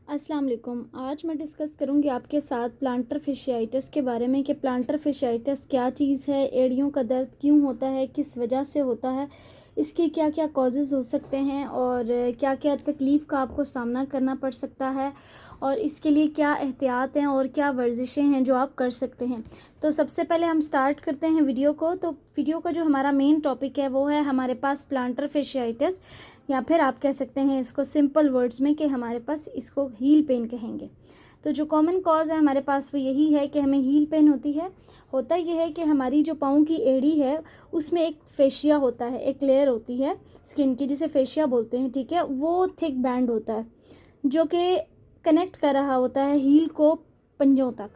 अस्सलाम वालेकुम। आज मैं डिस्कस करूंगी आपके साथ प्लांटर फिशियाइटिस के बारे में कि प्लांटर फिशियाइटिस क्या चीज़ है, एड़ियों का दर्द क्यों होता है, किस वजह से होता है, इसके क्या क्या कॉजेज़ हो सकते हैं और क्या क्या तकलीफ़ का आपको सामना करना पड़ सकता है और इसके लिए क्या एहतियात हैं और क्या वर्जिशें हैं जो आप कर सकते हैं। तो सबसे पहले हम स्टार्ट करते हैं वीडियो को। तो वीडियो का जो हमारा मेन टॉपिक है वो है हमारे पास प्लांटर फिशियाइटिस, या फिर आप कह सकते हैं इसको सिंपल वर्ड्स में कि हमारे पास इसको हील पेन कहेंगे। तो जो कॉमन कॉज़ है हमारे पास वो यही है कि हमें हील पेन होती है। होता यह है कि हमारी जो पाँव की एड़ी है उसमें एक फेशिया होता है, एक लेयर होती है स्किन की जिसे फेशिया बोलते हैं, ठीक है। वो थिक बैंड होता है जो कि कनेक्ट कर रहा होता है हील को पंजों तक।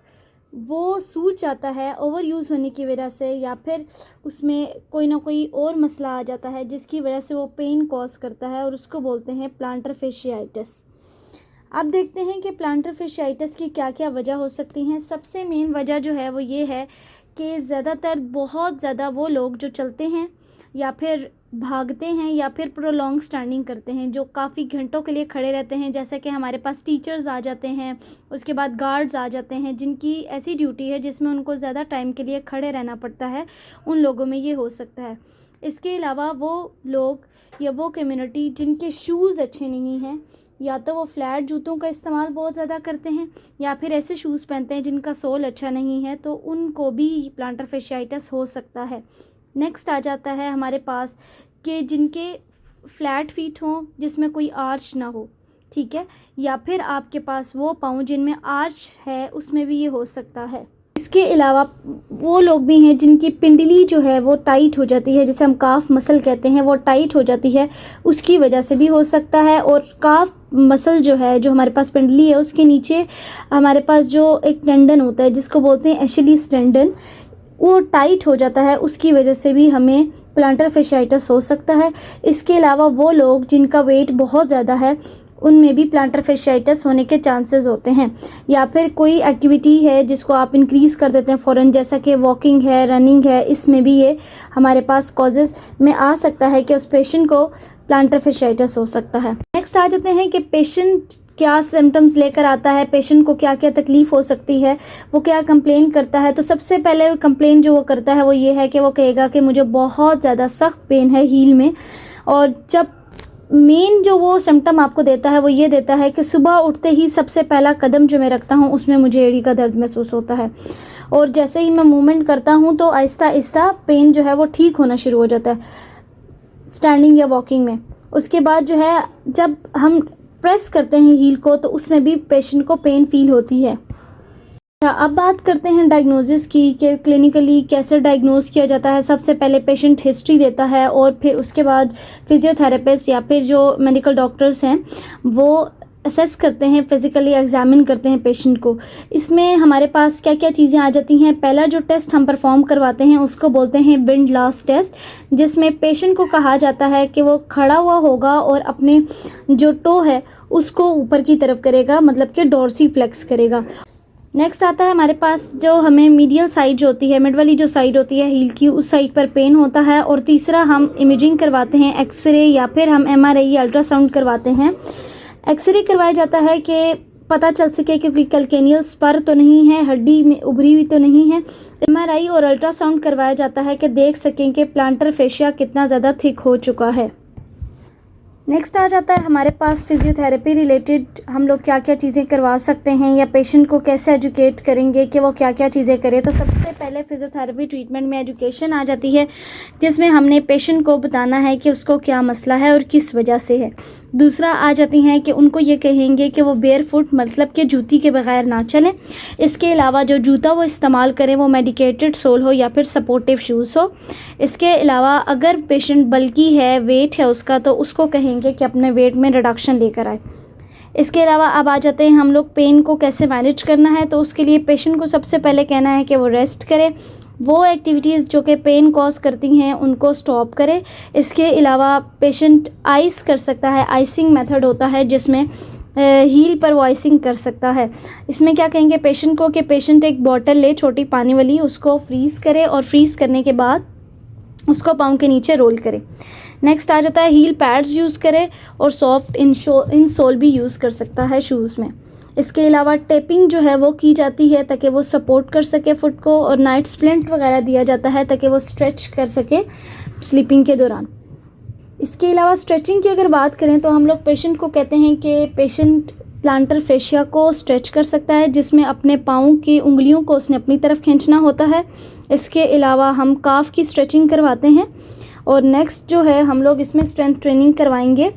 वो सूज जाता है ओवर यूज़ होने की वजह से, या फिर उसमें कोई ना कोई और मसला आ जाता है जिसकी वजह से वो पेन कॉज करता है और उसको बोलते हैं प्लांटर फिशियाइटिस। अब देखते हैं कि प्लांटर फिशियाइटिस की क्या क्या वजह हो सकती हैं। सबसे मेन वजह जो है वो ये है कि ज़्यादातर बहुत ज़्यादा वो लोग जो चलते हैं या फिर भागते हैं या फिर प्रोलॉन्ग स्टैंडिंग करते हैं, जो काफ़ी घंटों के लिए खड़े रहते हैं, जैसे कि हमारे पास टीचर्स आ जाते हैं, उसके बाद गार्ड्स आ जाते हैं जिनकी ऐसी ड्यूटी है जिसमें उनको ज़्यादा टाइम के लिए खड़े रहना पड़ता है, उन लोगों में ये हो सकता है। इसके अलावा वो लोग या वो कम्युनिटी जिनके शूज़ अच्छे नहीं हैं, या तो वो फ्लैट जूतों का इस्तेमाल बहुत ज़्यादा करते हैं या फिर ऐसे शूज़ पहनते हैं जिनका सोल अच्छा नहीं है, तो उनको भी प्लांटर फिशियाइटिस हो सकता है। नेक्स्ट आ जाता है हमारे पास कि जिनके फ्लैट फीट हों जिसमें कोई आर्च ना हो, ठीक है, या फिर आपके पास वो पाँव जिनमें आर्च है उसमें भी ये हो सकता है। इसके अलावा वो लोग भी हैं जिनकी पिंडली जो है वो टाइट हो जाती है, जिसे हम काफ मसल कहते हैं, वो टाइट हो जाती है, उसकी वजह से भी हो सकता है। और काफ मसल जो है, जो हमारे पास पिंडली है उसके नीचे हमारे पास जो एक टेंडन होता है जिसको बोलते हैं एशिलीज टेंडन, वो टाइट हो जाता है, उसकी वजह से भी हमें प्लांटर फिशियाइटिस हो सकता है। इसके अलावा वो लोग जिनका वेट बहुत ज़्यादा है उनमें भी प्लांटर फिशियाइटिस होने के चांसेस होते हैं। या फिर कोई एक्टिविटी है जिसको आप इंक्रीज़ कर देते हैं फ़ौरन, जैसा कि वॉकिंग है, रनिंग है, इसमें भी ये हमारे पास कॉजेज़ में आ सकता है कि उस पेशेंट को प्लांटर फिशियाइटिस हो सकता है। नेक्स्ट आ जाते हैं कि पेशेंट क्या सिम्टम्स लेकर आता है, पेशेंट को क्या क्या तकलीफ़ हो सकती है, वो क्या कंप्लेन करता है। तो सबसे पहले कंप्लेन जो वो करता है वो ये है कि वो कहेगा कि मुझे बहुत ज़्यादा सख्त पेन है हील में। और जब मेन जो वो सिम्टम आपको देता है वो ये देता है कि सुबह उठते ही सबसे पहला कदम जो मैं रखता हूँ उसमें मुझे एड़ी का दर्द महसूस होता है, और जैसे ही मैं मूवमेंट करता हूँ तो आहिस्ता आहिस्ता पेन जो है वो ठीक होना शुरू हो जाता है स्टैंडिंग या वॉकिंग में। उसके बाद जो है जब हम प्रेस करते हैं हील को तो उसमें भी पेशेंट को पेन फील होती है। अब बात करते हैं डायग्नोसिस की कि क्लिनिकली कैसे डायग्नोस किया जाता है। सबसे पहले पेशेंट हिस्ट्री देता है और फिर उसके बाद फिजियोथेरेपिस्ट या फिर जो मेडिकल डॉक्टर्स हैं वो असेस करते हैं, फिज़िकली एग्जामिन करते हैं पेशेंट को। इसमें हमारे पास क्या क्या चीज़ें आ जाती हैं। पहला जो टेस्ट हम परफॉर्म करवाते हैं उसको बोलते हैं विंड लास टेस्ट, जिसमें पेशेंट को कहा जाता है कि वो खड़ा हुआ होगा और अपने जो टो है उसको ऊपर की तरफ करेगा, मतलब कि डोर्सी फ्लेक्स करेगा। नेक्स्ट आता है हमारे पास जो हमें मीडियल साइड जो होती है, मिड वाली जो साइड होती है हील की, उस साइड पर पेन होता है। और तीसरा हम इमेजिंग करवाते हैं, एक्सरे या फिर हम एमआरआई या अल्ट्रासाउंड करवाते हैं। एक्सरे करवाया जाता है कि पता चल सके क्योंकि कैल्केनियल स्पर तो नहीं है, हड्डी में उभरी हुई तो नहीं है। एमआरआई और अल्ट्रासाउंड करवाया जाता है कि देख सकें कि प्लांटर फेशिया कितना ज़्यादा थिक हो चुका है। नेक्स्ट आ जाता है हमारे पास फिजियोथेरेपी रिलेटेड हम लोग क्या क्या चीज़ें करवा सकते हैं या पेशेंट को कैसे एजुकेट करेंगे कि वो क्या क्या चीज़ें करें। तो सबसे पहले फिजियोथेरेपी ट्रीटमेंट में एजुकेशन आ जाती है, जिसमें हमने पेशेंट को बताना है कि उसको क्या मसला है और किस वजह से है। दूसरा आ जाती हैं कि उनको ये कहेंगे कि वो बेयर फुट, मतलब कि जूती के बगैर ना चलें। इसके अलावा जो जूता वो इस्तेमाल करें वो मेडिकेटेड सोल हो या फिर सपोर्टिव शूज़ हो। इसके अलावा अगर पेशेंट बल्की है, वेट है उसका, तो उसको कहेंगे कि अपने वेट में रिडक्शन लेकर आए। इसके अलावा अब आ जाते हैं हम लोग पेन को कैसे मैनेज करना है। तो उसके लिए पेशेंट को सबसे पहले कहना है कि वो रेस्ट करे, वो एक्टिविटीज़ जो कि पेन कॉज करती हैं उनको स्टॉप करे। इसके अलावा पेशेंट आइस कर सकता है, आइसिंग मेथड होता है जिसमें हील पर वो आइसिंग कर सकता है। इसमें क्या कहेंगे पेशेंट को कि पेशेंट एक बॉटल ले छोटी पानी वाली, उसको फ्रीज़ करे और फ्रीज़ करने के बाद उसको पाँव के नीचे रोल करे। नेक्स्ट आ जाता है हील पैड्स यूज़ करें और सॉफ्ट इनसोल भी यूज़ कर सकता है शूज़ में। इसके अलावा टेपिंग जो है वो की जाती है ताकि वो सपोर्ट कर सके फुट को, और नाइट स्प्लिंट वगैरह दिया जाता है ताकि वो स्ट्रेच कर सके स्लीपिंग के दौरान। इसके अलावा स्ट्रेचिंग की अगर बात करें तो हम लोग पेशेंट को कहते हैं कि पेशेंट प्लांटर फेशिया को स्ट्रेच कर सकता है, जिसमें अपने पाँव की उंगलियों को उसने अपनी तरफ खींचना होता है। इसके अलावा हम काफ की स्ट्रेचिंग करवाते हैं। और नेक्स्ट जो है हम लोग इसमें स्ट्रेंथ ट्रेनिंग करवाएंगे।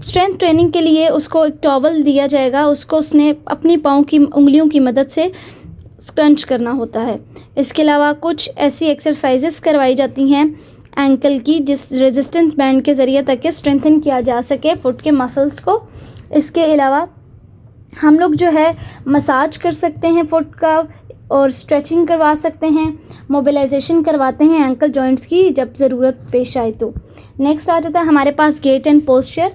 स्ट्रेंथ ट्रेनिंग के लिए उसको एक टॉवल दिया जाएगा, उसको उसने अपनी पाँव की उंगलियों की मदद से स्क्रंच करना होता है। इसके अलावा कुछ ऐसी एक्सरसाइजेस करवाई जाती हैं एंकल की, जिस रेजिस्टेंस बैंड के ज़रिए ताकि स्ट्रेंथन किया जा सके फुट के मसल्स को। इसके अलावा हम लोग जो है मसाज कर सकते हैं फुट का, और स्ट्रेचिंग करवा सकते हैं, मोबिलाइजेशन करवाते हैं एंकल जॉइंट्स की जब ज़रूरत पेश आए तो। नेक्स्ट आ जाता है हमारे पास गेट एंड पोस्चर।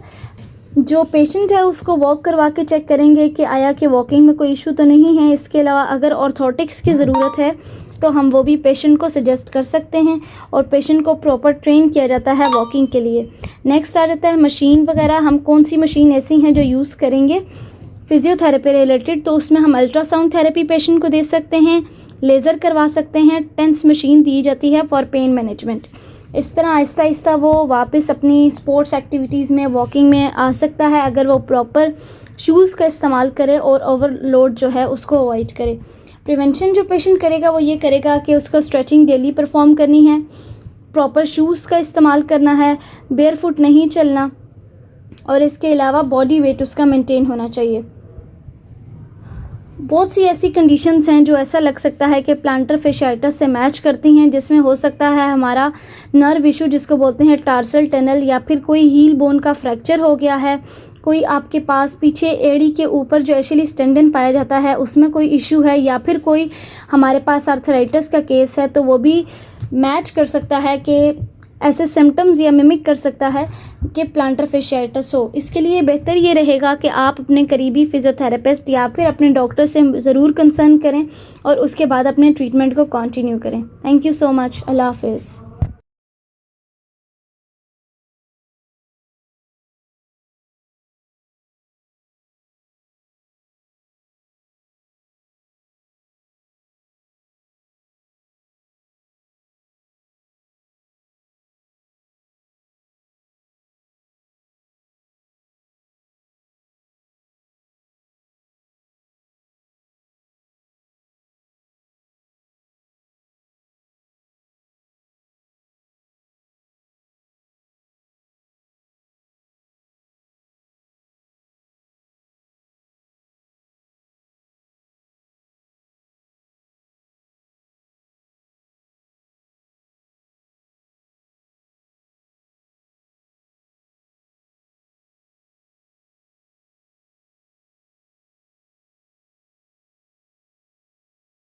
जो पेशेंट है उसको वॉक करवा के चेक करेंगे कि आया कि वॉकिंग में कोई इशू तो नहीं है। इसके अलावा अगर ऑर्थोटिक्स की ज़रूरत है तो हम वो भी पेशेंट को सजेस्ट कर सकते हैं, और पेशेंट को प्रॉपर ट्रेन किया जाता है वॉकिंग के लिए। नेक्स्ट आ जाता है मशीन वगैरह। हम कौन सी मशीन ऐसी हैं जो यूज़ करेंगे फिजियोथेरेपी रिलेटेड, तो उसमें हम अल्ट्रासाउंड थेरेपी पेशेंट को दे सकते हैं, लेज़र करवा सकते हैं, टेंस मशीन दी जाती है फॉर पेन मैनेजमेंट। इस तरह आहिस्ता आहिस्ता वो वापस अपनी स्पोर्ट्स एक्टिविटीज़ में, वॉकिंग में आ सकता है अगर वो प्रॉपर शूज़ का इस्तेमाल करे और ओवरलोड जो है उसको अवॉइड करे। प्रिवेंशन जो पेशेंट करेगा वो ये करेगा कि उसको स्ट्रेचिंग डेली परफॉर्म करनी है, प्रॉपर शूज़ का इस्तेमाल करना है, बेयरफुट नहीं चलना, और इसके अलावा बॉडी वेट उसका मेंटेन होना चाहिए। बहुत सी ऐसी कंडीशंस हैं जो ऐसा लग सकता है कि प्लांटर फेशियाइटिस से मैच करती हैं, जिसमें हो सकता है हमारा नर्व इशू जिसको बोलते हैं टार्सल टनल, या फिर कोई हील बोन का फ्रैक्चर हो गया है, कोई आपके पास पीछे एड़ी के ऊपर जो एशियलीज टेंडन पाया जाता है उसमें कोई इशू है, या फिर कोई हमारे पास आर्थराइटिस का केस है, तो वो भी मैच कर सकता है कि ऐसे सिम्टम्स या मिमिक कर सकता है कि प्लांटर फेशियाइटिस हो। इसके लिए बेहतर ये रहेगा कि आप अपने करीबी फिजियोथेरेपिस्ट या फिर अपने डॉक्टर से ज़रूर कंसर्न करें और उसके बाद अपने ट्रीटमेंट को कंटिन्यू करें। Thank you so much. अल्लाह हाफिज़।